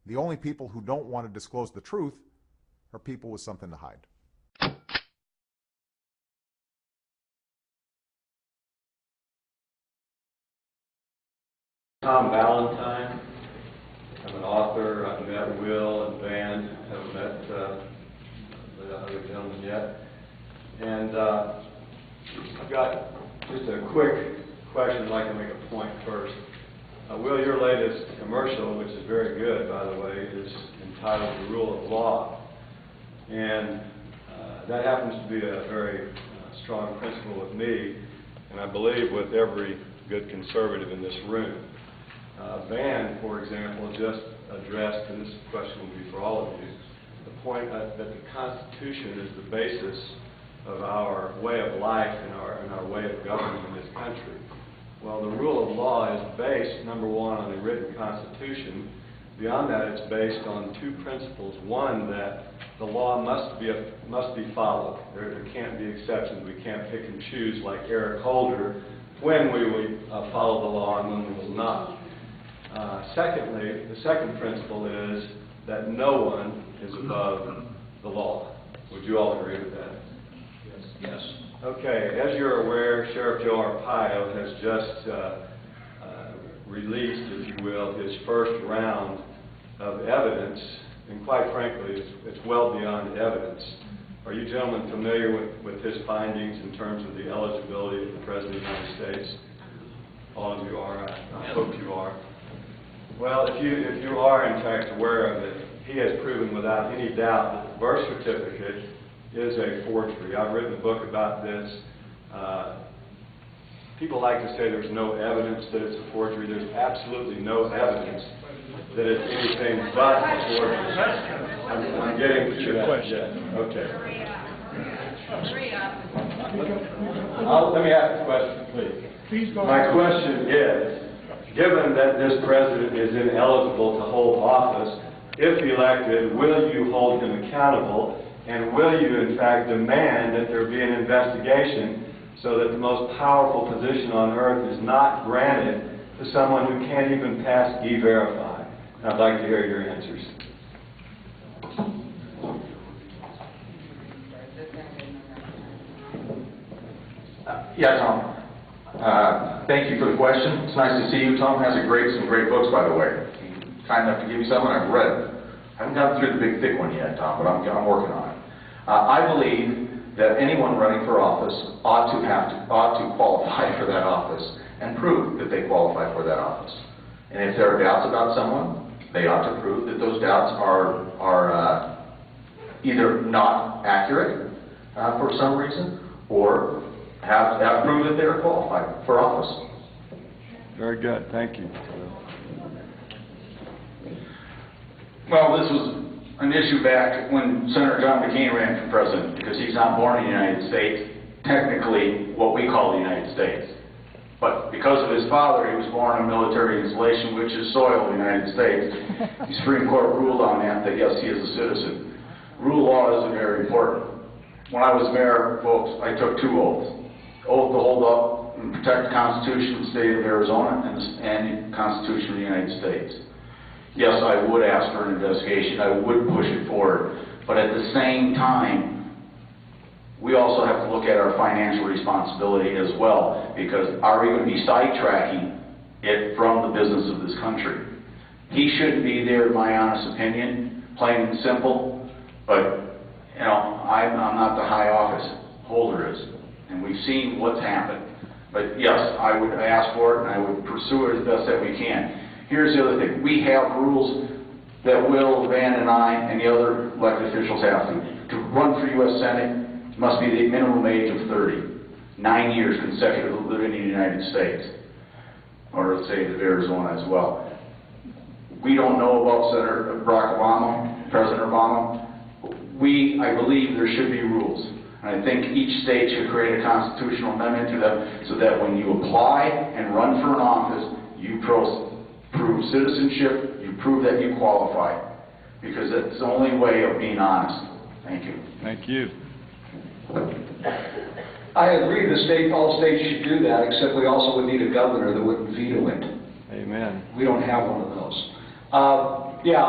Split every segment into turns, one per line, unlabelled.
The only people who don't want to disclose the truth are people with something to hide.
I'm Ballantyne. I'm an author. I've met Will and Van. Haven't met the other gentleman yet. And I've got just a quick question. I'd like to make a point first. Will, your latest commercial, which is very good, by the way, is entitled The Rule of Law. And that happens to be a very strong principle with me, and I believe with every good conservative in this room. Van, for example, just addressed, and this question will be for all of you, the point that the Constitution is the basis of our way of life and our way of governing in this country. Well, the rule of law is based, number one, on the written Constitution. Beyond that, it's based on two principles. One, that the law must be followed. There can't be exceptions. We can't pick and choose like Eric Holder when we will follow the law and when we will not. Secondly, the second principle is that no one is above the law. Would you all agree with that? Yes. Yes. Okay. As you're aware, Sheriff Joe Arpaio has just released, if you will, his first round of evidence, and quite frankly, it's well beyond evidence. Are you gentlemen familiar with his findings in terms of the eligibility of the President of the United States? All of you are. I hope you are. Well, if you are in fact aware of it, he has proven without any doubt that the birth certificate is a forgery. I've written a book about this. People like to say there's no evidence that it's a forgery. There's absolutely no evidence that it's anything but a forgery. I'm getting to that. Yeah. Okay. Let me ask the question, please. My question is, given that this president is ineligible to hold office, if elected, will you hold him accountable, and will you, in fact, demand that there be an investigation so that the most powerful position on earth is not granted to someone who can't even pass E-Verify? I'd like to hear your answers.
Yeah, Tom. Thank you for the question. It's nice to see you. Tom has some great books, by the way. He's kind enough to give me some, and I've read them. I haven't gotten through the big, thick one yet, Tom, but I'm working on it. I believe that anyone running for office ought to qualify for that office and prove that they qualify for that office. And if there are doubts about someone, they ought to prove that those doubts are either not accurate for some reason, or have proved that they are qualified for office.
Very good. Thank you.
Well, this was an issue back when Senator John McCain ran for president, because he's not born in the United States, technically what we call the United States. But because of his father, he was born on military installation, which is soil in the United States. The Supreme Court ruled on that yes, he is a citizen. Rule of law is very important. When I was mayor, folks, I took two oaths. Oath to hold up and protect the Constitution of the state of Arizona and the Constitution of the United States. Yes, I would ask for an investigation. I would push it forward. But at the same time, we also have to look at our financial responsibility as well, because are we going to be sidetracking it from the business of this country? He shouldn't be there, in my honest opinion, plain and simple. But, you know, I'm not the high office. Holder is. And we've seen what's happened. But yes, I would ask for it, and I would pursue it as best that we can. Here's the other thing. We have rules that Will, Van, and I, and the other elected officials have to. To run for U.S. Senate must be the minimum age of 30. 9 years consecutive living in the United States. Or the state of Arizona as well. We don't know about Senator Barack Obama, President Obama. I believe there should be rules. And I think each state should create a constitutional amendment to them so that when you apply and run for an office, you prove citizenship, you prove that you qualify. Because it's the only way of being honest. Thank you.
Thank you.
I agree all states should do that, except we also would need a governor that wouldn't veto it.
Amen.
We don't have one of those. Yeah,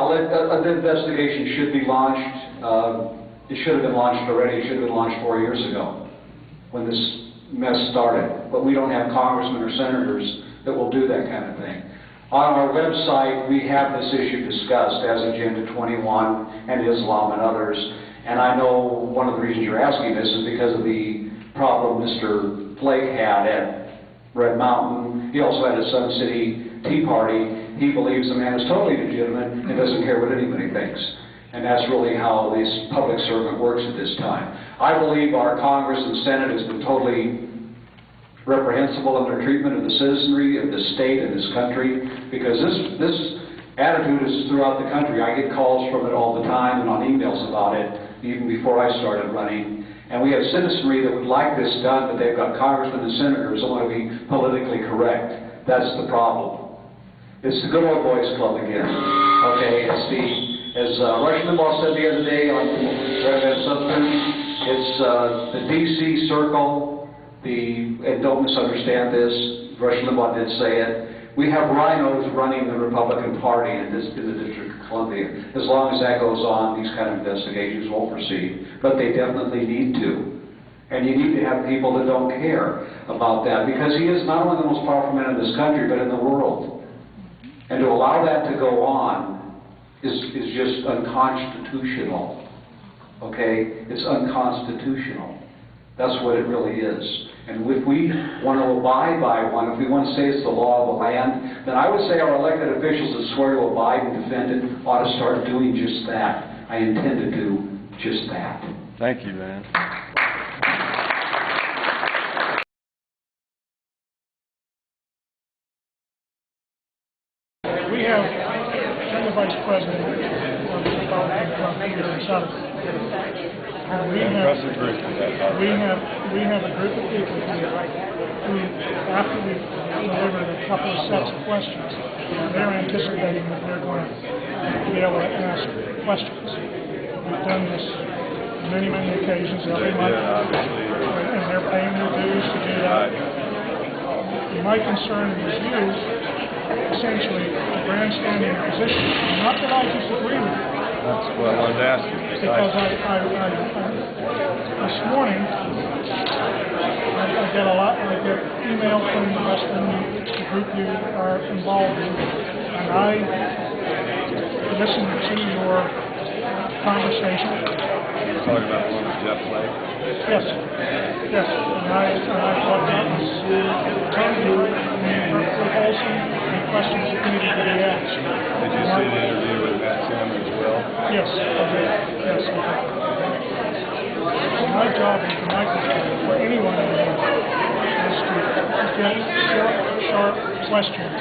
the investigation should be launched. It should have been launched already. It should have been launched 4 years ago when this mess started. But we don't have congressmen or senators that will do that kind of thing. On our website, we have this issue discussed as Agenda 21 and Islam and others. And I know one of the reasons you're asking this is because of the problem Mr. Flake had at Red Mountain. He also had a Sun City Tea Party. He believes the man is totally legitimate and doesn't care what anybody thinks. And that's really how this public servant works at this time. I believe our Congress and Senate has been totally reprehensible in their treatment of the citizenry of this state and this country, because this attitude is throughout the country. I get calls from it all the time and on emails about it, even before I started running. And we have citizenry that would like this done, but they've got congressmen and senators that want to be politically correct. That's the problem. It's the good old boys club again. Okay, as Rush Limbaugh said the other day on Reverend Sutton, it's the D.C. circle. And don't misunderstand this, Rush Limbaugh did say it. We have rhinos running the Republican Party in the District of Columbia. As long as that goes on, these kind of investigations won't proceed. But they definitely need to. And you need to have people that don't care about that, because he is not only the most powerful man in this country, but in the world. And to allow that to go on is just unconstitutional. Okay? It's unconstitutional. That's what it really is. And if we want to abide by one, if we want to say it's the law of the land, then I would say our elected officials that swear to abide and defend it ought to start doing just that. I intend to do just that.
Thank you, man.
We have Senior Vice President of the Republican Club here in Saddlebrooke. And we have a group of people here who, after we've delivered a couple of sets of questions, they're anticipating that they're going to be able to ask questions. We've done this many, many occasions every month, and they're paying their dues to do that. My concern is you, essentially, grandstanding position. Not that I disagree with you.
That's what I wanted to ask you.
Because this morning, I get email from the Western group you are involved in, and I listened to your conversation.
You're talking about the one with Jeff Flake?
Yes, yes, and I thought that was totally perfectly wholesome and questions that needed to be asked.
Did you see the interview with Matt Tim as well?
Yes, I did. Yes, I did. My job and my concern for anyone in here is to get sharp questions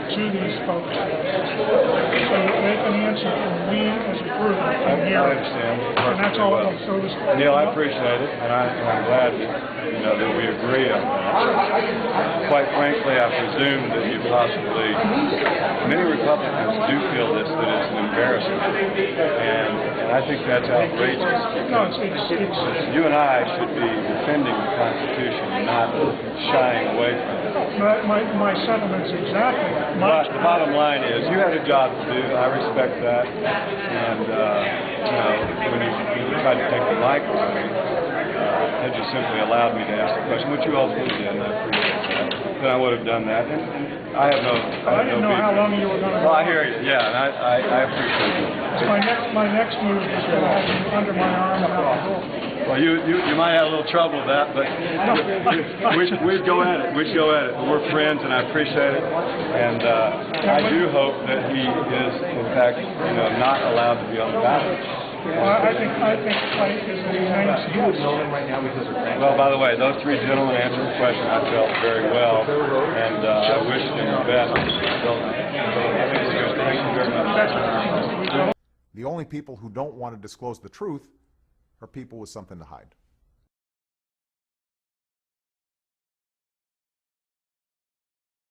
to these folks so that they can answer, and we as a group can hear.
I understand.
And that's all it was. So it was,
Neil, I appreciate it, and I'm glad that we agree on that. Quite frankly, I presume that you possibly, many Republicans do feel this, that it's an embarrassment, and I think that's outrageous.
No, it's
you and I should be defending the Constitution and not shying away from it.
my sentiments exactly.
But the bottom line is, you had a job to do. I respect that, and when you tried to take the mic from me, that just simply allowed me to ask the question, which you ultimately did, and I appreciate that. Then I would have done that. And I didn't know
how long you were going to.
Well, I hear you. Yeah, and I appreciate it.
My next move is to have you under my arm and out the door.
Well, you might have a little trouble with that, but we'd go at it. We'd go at it. We're friends, and I appreciate it. And I do hope that he is, in fact, not allowed to be on the ballot.
Well, I think Flake is the name.
Well, by the way, those three gentlemen answered the question. I felt very well, and I wish them the best. So, thank you very much.
The only people who don't want to disclose the truth are people with something to hide.